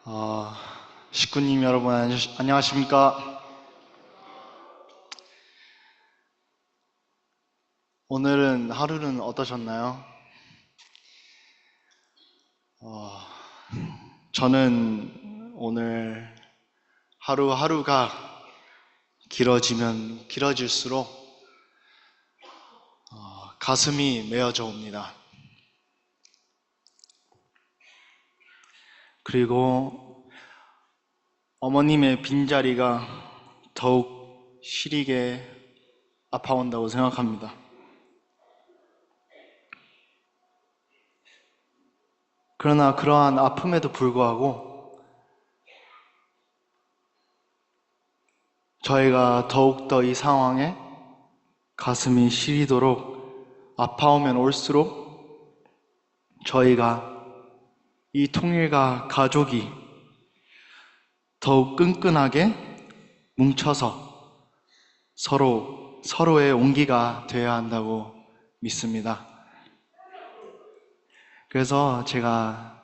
어, 식구님 여러분 안녕하십니까? 오늘은 하루는 어떠셨나요? 어, 저는 오늘 하루하루가 길어지면 길어질수록 가슴이 메어져 옵니다. 그리고 어머님의 빈자리가 더욱 시리게 아파온다고 생각합니다. 그러나 그러한 아픔에도 불구하고 저희가 더욱더 이 상황에 가슴이 시리도록 아파오면 올수록 저희가 이 통일과 가족이 더욱 끈끈하게 뭉쳐서 서로의 온기가 되어야 한다고 믿습니다. 그래서 제가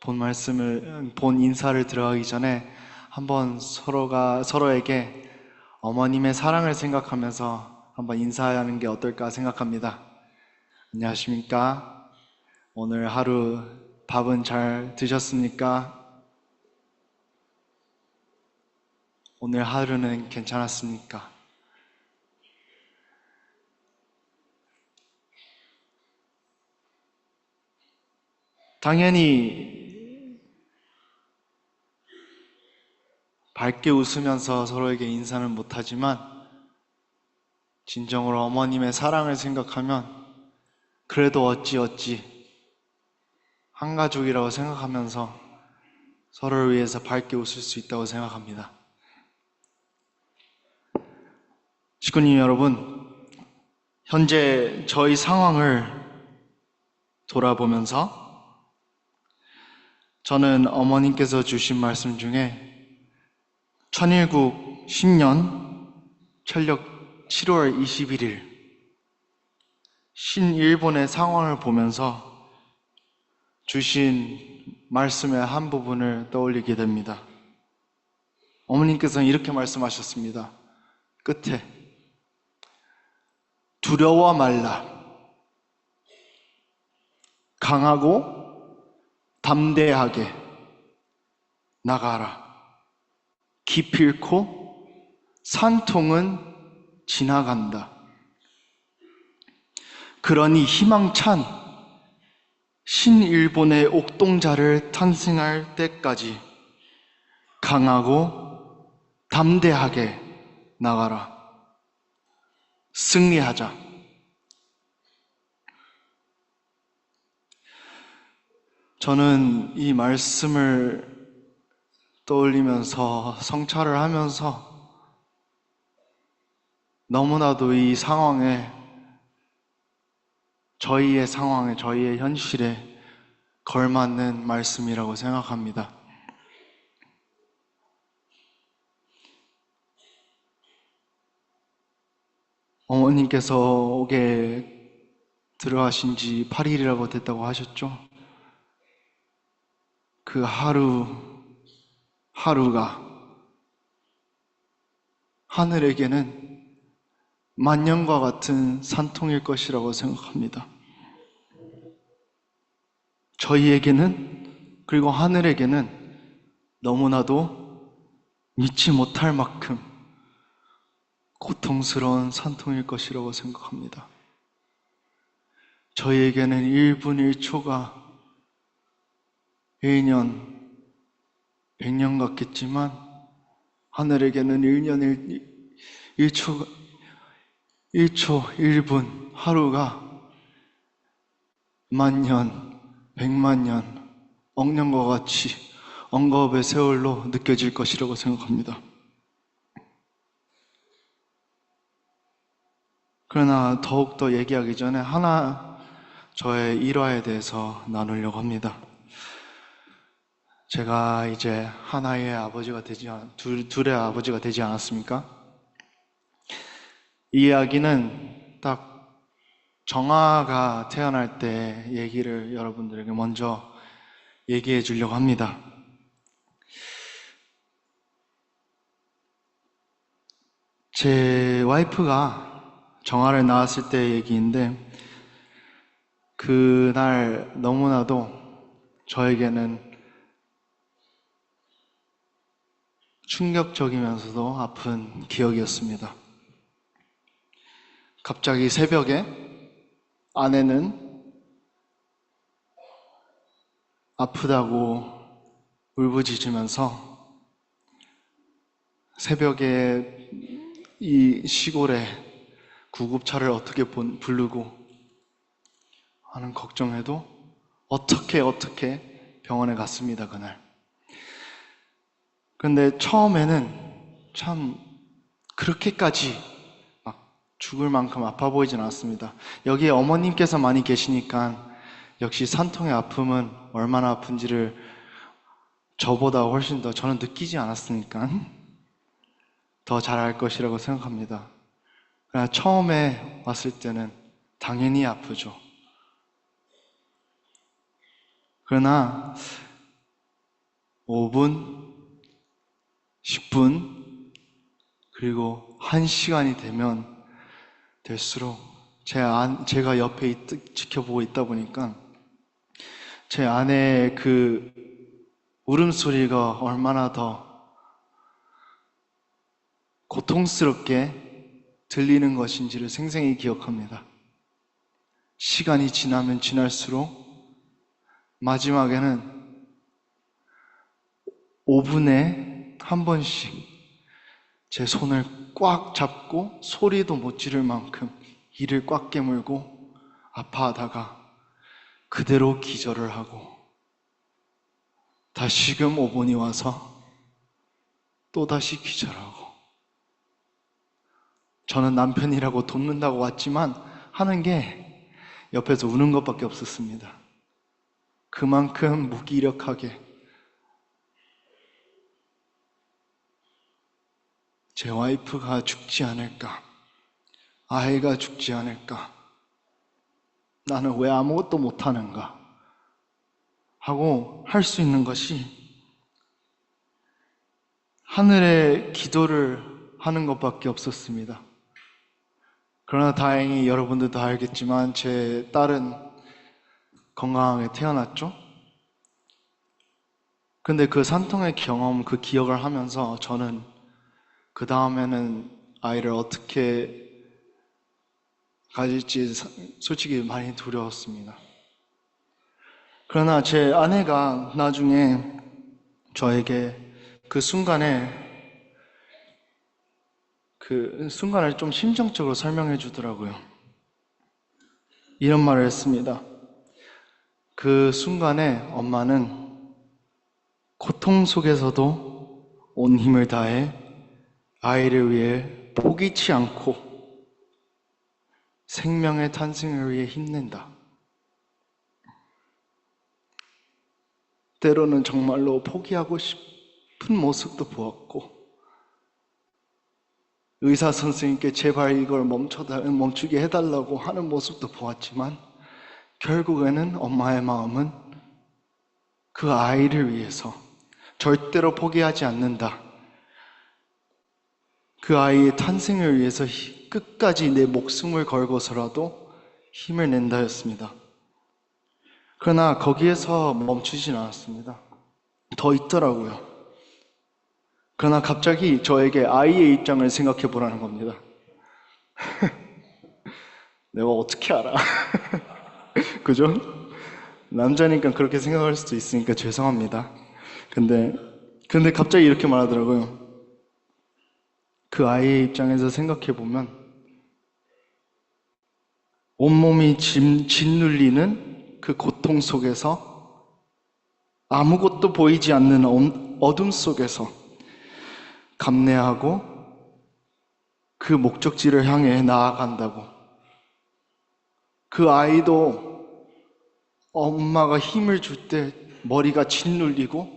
본 인사를 들어가기 전에 한번 서로에게 어머님의 사랑을 생각하면서 한번 인사하는 게 어떨까 생각합니다. 안녕하십니까? 오늘 하루 밥은 잘 드셨습니까? 오늘 하루는 괜찮았습니까? 당연히 밝게 웃으면서 서로에게 인사는 못하지만 진정으로 어머님의 사랑을 생각하면 그래도 어찌 한 가족이라고 생각하면서 서로를 위해서 밝게 웃을 수 있다고 생각합니다. 식구님 여러분, 현재 저희 상황을 돌아보면서 저는 어머님께서 주신 말씀 중에 천일국 신년 철력 7월 21일 신일본의 상황을 보면서 주신 말씀의 한 부분을 떠올리게 됩니다. 어머님께서는 이렇게 말씀하셨습니다. 끝에 두려워 말라. 강하고 담대하게 나가라. 기필코 산통은 지나간다. 그러니 희망찬 신일본의 옥동자를 탄생할 때까지 강하고 담대하게 나가라. 승리하자. 저는 이 말씀을 떠올리면서 성찰을 하면서 너무나도 이 상황에 저희의 현실에 걸맞는 말씀이라고 생각합니다. 어머님께서 옥에 들어가신 지 8일이라고 됐다고 하셨죠? 그 하루가 하늘에게는 만년과 같은 산통일 것이라고 생각합니다. 저희에게는, 그리고 하늘에게는 너무나도 믿지 못할 만큼 고통스러운 산통일 것이라고 생각합니다. 저희에게는 1분 1초가 1년, 100년 같겠지만 하늘에게는 1초, 1분, 하루가 만년, 100만 년, 억년과 같이 언겁의 세월로 느껴질 것이라고 생각합니다. 그러나 더욱더 얘기하기 전에 저의 일화에 대해서 나누려고 합니다. 제가 이제 하나의 아버지가 둘의 아버지가 되지 않았습니까? 이 이야기는 딱 정아가 태어날 때 얘기를 여러분들에게 먼저 얘기해 주려고 합니다. 제 와이프가 정아를 낳았을 때 얘기인데, 그날 너무나도 저에게는 충격적이면서도 아픈 기억이었습니다. 갑자기 새벽에 아내는 아프다고 울부짖으면서 새벽에 이 시골에 구급차를 어떻게 부르고 하는 걱정해도 어떻게 병원에 갔습니다, 그날. 근데 처음에는 참 그렇게까지 막 죽을 만큼 아파 보이진 않았습니다. 여기에 어머님께서 많이 계시니까 역시 산통의 아픔은 얼마나 아픈지를 저보다 훨씬 더 저는 느끼지 않았으니까 더 잘 알 것이라고 생각합니다. 그러나 처음에 왔을 때는 당연히 아프죠. 그러나 5분, 10분, 그리고 1시간이 되면 될수록 제가 옆에 지켜보고 있다 보니까 제 아내의 그 울음소리가 얼마나 더 고통스럽게 들리는 것인지를 생생히 기억합니다. 시간이 지나면 지날수록 마지막에는 5분에 한 번씩 제 손을 꽉 잡고 소리도 못 지를 만큼 이를 꽉 깨물고 아파하다가 그대로 기절을 하고 다시금 5분이 와서 또다시 기절하고 저는 남편이라고 돕는다고 왔지만 하는 게 옆에서 우는 것밖에 없었습니다. 그만큼 무기력하게 제 와이프가 죽지 않을까, 아이가 죽지 않을까, 나는 왜 아무것도 못하는가 하고 할 수 있는 것이 하늘에 기도를 하는 것밖에 없었습니다. 그러나 다행히 여러분들도 알겠지만 제 딸은 건강하게 태어났죠? 근데 그 산통의 경험, 그 기억을 하면서 저는 그 다음에는 아이를 어떻게 가질지 솔직히 많이 두려웠습니다. 그러나 제 아내가 나중에 저에게 그 순간을 좀 심정적으로 설명해 주더라고요. 이런 말을 했습니다. 그 순간에 엄마는 고통 속에서도 온 힘을 다해 아이를 위해 포기치 않고 생명의 탄생을 위해 힘낸다. 때로는 정말로 포기하고 싶은 모습도 보았고 의사 선생님께 제발 이걸 멈추게 해달라고 하는 모습도 보았지만 결국에는 엄마의 마음은 그 아이를 위해서 절대로 포기하지 않는다. 그 아이의 탄생을 위해서 끝까지 내 목숨을 걸고서라도 힘을 낸다였습니다. 그러나 거기에서 멈추진 않았습니다. 더 있더라고요. 그러나 갑자기 저에게 아이의 입장을 생각해 보라는 겁니다. 내가 어떻게 알아? 그죠? 남자니까 그렇게 생각할 수도 있으니까 죄송합니다. 근데 갑자기 이렇게 말하더라고요. 그 아이의 입장에서 생각해 보면 온몸이 짓눌리는 그 고통 속에서 아무것도 보이지 않는 어둠 속에서 감내하고 그 목적지를 향해 나아간다고. 그 아이도 엄마가 힘을 줄 때 머리가 짓눌리고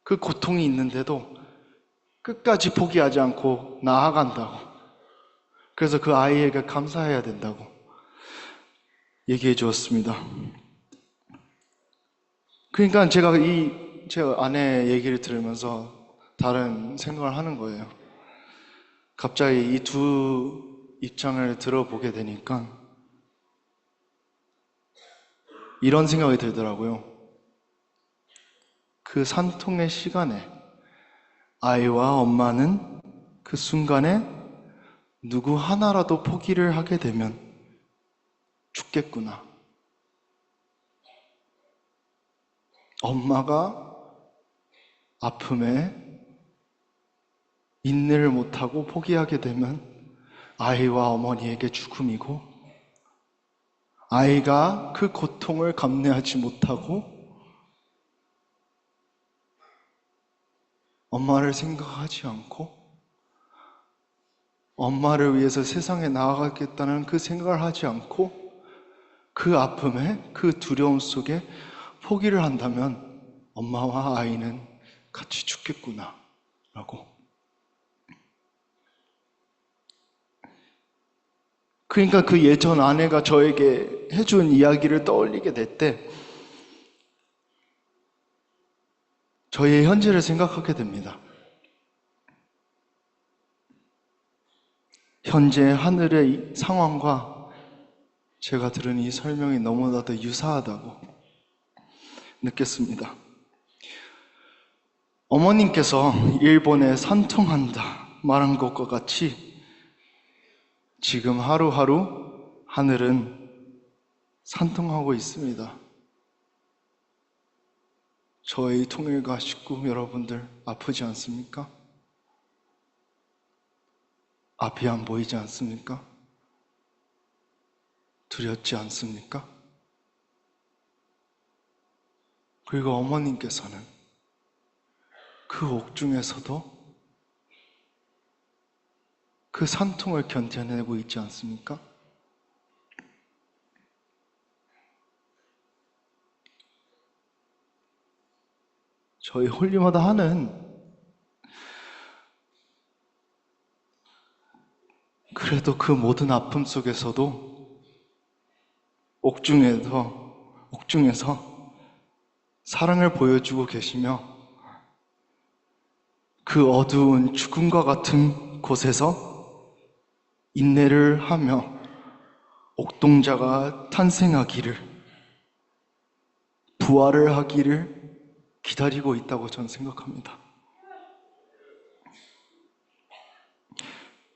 그 고통이 있는데도 끝까지 포기하지 않고 나아간다고. 그래서 그 아이에게 감사해야 된다고 얘기해 주었습니다. 그러니까 제가 제 아내 얘기를 들으면서 다른 생각을 하는 거예요. 갑자기 이 두 입장을 들어보게 되니까 이런 생각이 들더라고요. 그 산통의 시간에 아이와 엄마는 그 순간에 누구 하나라도 포기를 하게 되면 죽겠구나. 엄마가 아픔에 인내를 못하고 포기하게 되면 아이와 어머니에게 죽음이고, 아이가 그 고통을 감내하지 못하고 엄마를 생각하지 않고 엄마를 위해서 세상에 나아가겠다는 그 생각을 하지 않고 그 아픔에, 그 두려움 속에 포기를 한다면 엄마와 아이는 같이 죽겠구나 라고. 그러니까 그 예전 아내가 저에게 해준 이야기를 떠올리게 될 때 저희의 현재를 생각하게 됩니다. 현재 하늘의 상황과 제가 들은 이 설명이 너무나도 유사하다고 느꼈습니다. 어머님께서 일본에 산통한다 말한 것과 같이 지금 하루하루 하늘은 산통하고 있습니다. 저희 통일가 식구 여러분들 아프지 않습니까? 앞이 안 보이지 않습니까? 두렵지 않습니까? 그리고 어머님께서는 그 옥중에서도 그 산통을 견뎌내고 있지 않습니까? 저희 홀리마다 하는 그래도 그 모든 아픔 속에서도 옥중에서 사랑을 보여주고 계시며 그 어두운 죽음과 같은 곳에서 인내를 하며 옥동자가 탄생하기를, 부활을 하기를 기다리고 있다고 저는 생각합니다.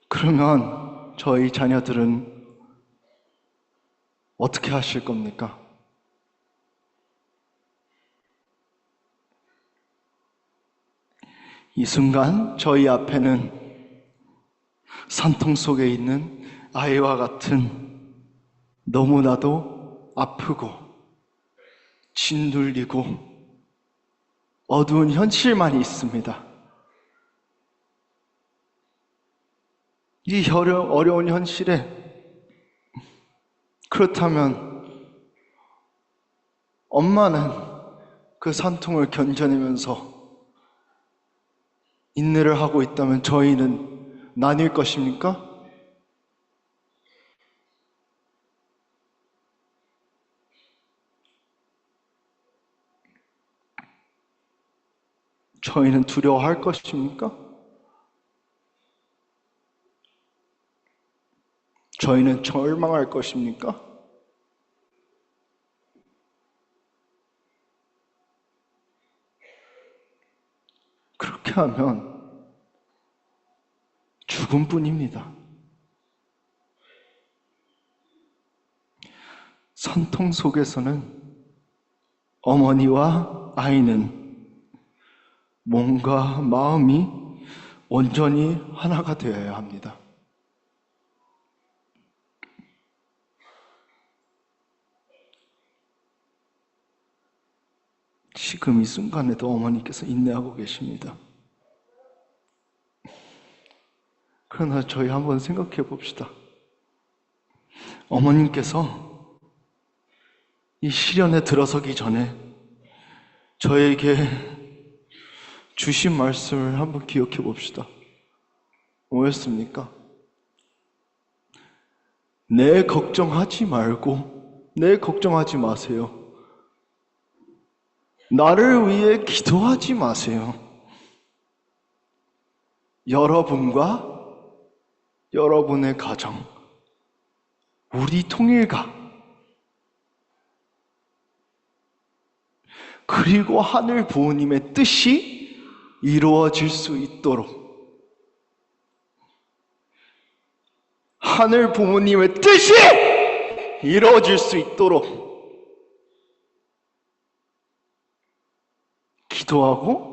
그러면 저희 자녀들은 어떻게 하실 겁니까? 이 순간 저희 앞에는 산통 속에 있는 아이와 같은 너무나도 아프고 짓눌리고 어두운 현실만이 있습니다. 이 어려운 현실에 그렇다면 엄마는 그 산통을 견뎌내면서 인내를 하고 있다면 저희는 나뉠 것입니까? 저희는 두려워할 것입니까? 저희는 절망할 것입니까? 그렇게 하면 죽음뿐입니다. 산통 속에서는 어머니와 아이는 몸과 마음이 온전히 하나가 되어야 합니다. 지금 이 순간에도 어머니께서 인내하고 계십니다. 그러나 저희 한번 생각해 봅시다. 어머님께서 이 시련에 들어서기 전에 저에게 주신 말씀을 한번 기억해 봅시다. 뭐였습니까? 내 걱정하지 말고 내 걱정하지 마세요. 나를 위해 기도하지 마세요. 여러분과 여러분의 가정, 우리 통일가, 그리고 하늘 부모님의 뜻이 이루어질 수 있도록, 하늘 부모님의 뜻이 이루어질 수 있도록 기도하고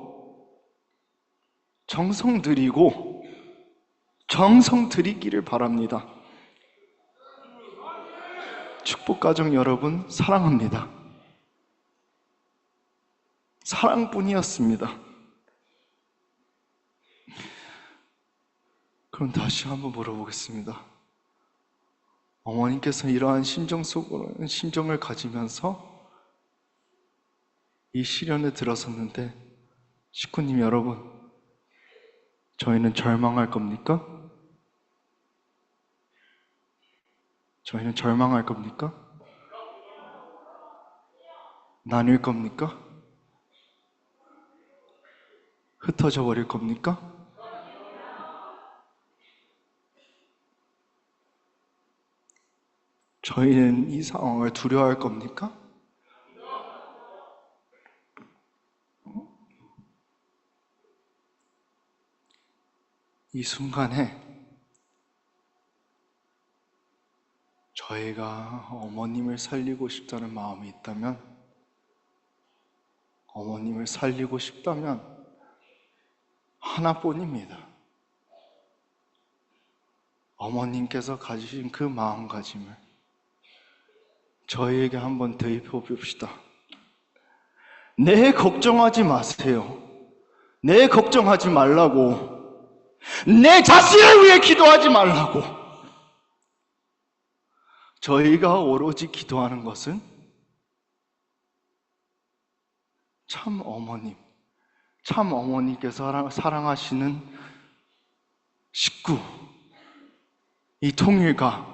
정성 들이고 정성 들이기를 바랍니다. 축복가정 여러분, 사랑합니다. 사랑뿐이었습니다. 그럼 다시 한번 물어보겠습니다. 어머님께서 이러한 심정을 가지면서 이 시련에 들어섰는데, 식구님 여러분, 저희는 절망할 겁니까? 저희는 절망할 겁니까? 나뉠 겁니까? 흩어져 버릴 겁니까? 저희는 이 상황을 두려워할 겁니까? 이 순간에 저희가 어머님을 살리고 싶다는 마음이 있다면, 어머님을 살리고 싶다면 하나뿐입니다. 어머님께서 가지신 그 마음가짐을 저희에게 한번 대입해 봅시다. 내 걱정하지 마세요. 내 걱정하지 말라고. 내 자신을 위해 기도하지 말라고. 저희가 오로지 기도하는 것은 참 어머님께서 사랑하시는 식구, 이 통일가,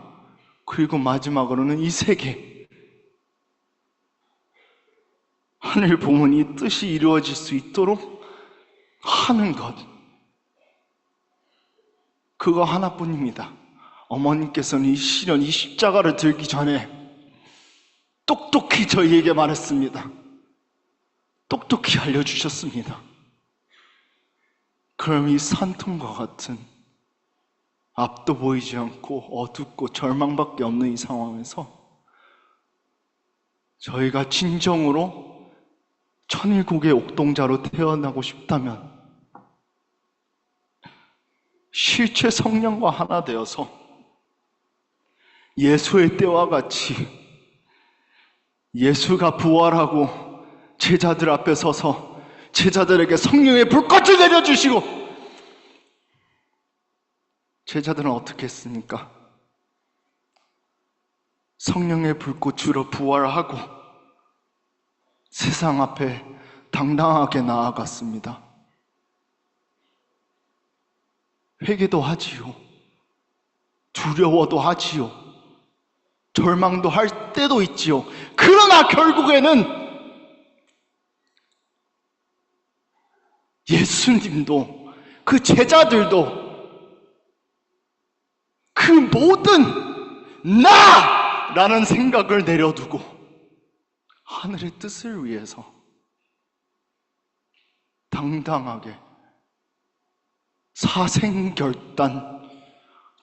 그리고 마지막으로는 이 세계, 하늘 부모님 뜻이 이루어질 수 있도록 하는 것, 그거 하나뿐입니다. 어머님께서는 이 시련, 이 십자가를 들기 전에 똑똑히 저희에게 말했습니다. 똑똑히 알려주셨습니다. 그럼 이 산통과 같은 앞도 보이지 않고 어둡고 절망밖에 없는 이 상황에서 저희가 진정으로 천일국의 옥동자로 태어나고 싶다면 실체 성령과 하나 되어서 예수의 때와 같이 예수가 부활하고 제자들 앞에 서서 제자들에게 성령의 불꽃을 내려주시고, 제자들은 어떻게 했습니까? 성령의 불꽃으로 부활하고 세상 앞에 당당하게 나아갔습니다. 회개도 하지요. 두려워도 하지요. 절망도 할 때도 있지요. 그러나 결국에는 예수님도 그 제자들도 그 모든 나라는 생각을 내려두고 하늘의 뜻을 위해서 당당하게 사생결단,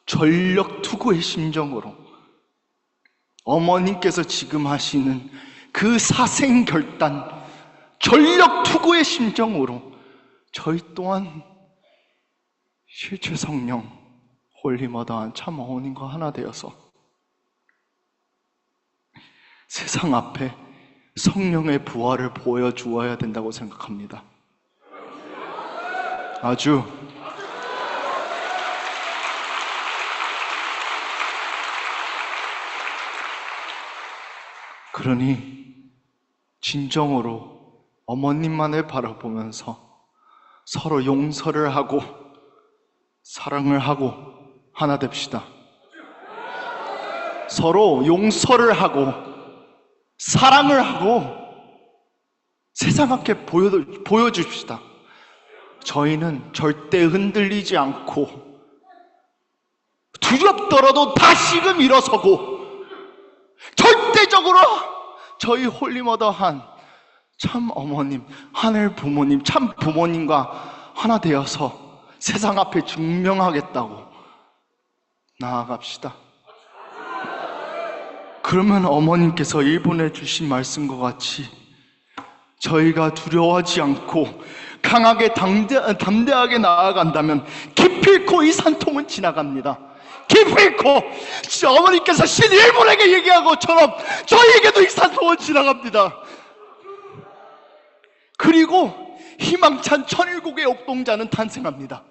전력투구의 심정으로 어머님께서 지금 하시는 그 사생결단, 전력투구의 심정으로 저희 또한 실체 성령, 홀리머더한 참 어머님과 하나 되어서 세상 앞에 성령의 부활을 보여주어야 된다고 생각합니다. 아주 그러니 진정으로 어머님만을 바라보면서 서로 용서를 하고 사랑을 하고 하나 됩시다. 서로 용서를 하고 사랑을 하고 세상 앞에 보여줍시다. 저희는 절대 흔들리지 않고 두렵더라도 다시금 일어서고 절대적으로 저희 홀리머더한 참 어머님, 하늘 부모님, 참 부모님과 하나 되어서 세상 앞에 증명하겠다고 나아갑시다. 그러면 어머님께서 일본에 주신 말씀과 같이 저희가 두려워하지 않고 강하게 담대하게 나아간다면 기필코 이 산통은 지나갑니다. 기필코 어머니께서 신일본에게 얘기한 것처럼 저희에게도 이 산통은 지나갑니다. 그리고 희망찬 천일국의 옥동자는 탄생합니다.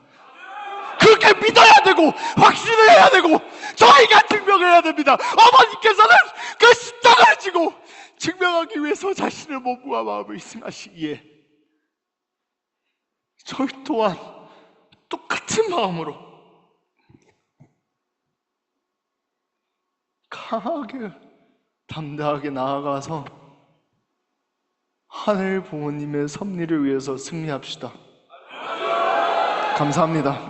그렇게 믿어야 되고 확신해야 되고 저희가 증명해야 됩니다. 어머니께서는 그 십자가를 지고 증명하기 위해서 자신의 몸과 마음을 승하시기에 저희 또한 똑같은 마음으로 강하게 담대하게 나아가서 하늘 부모님의 섭리를 위해서 승리합시다. 감사합니다.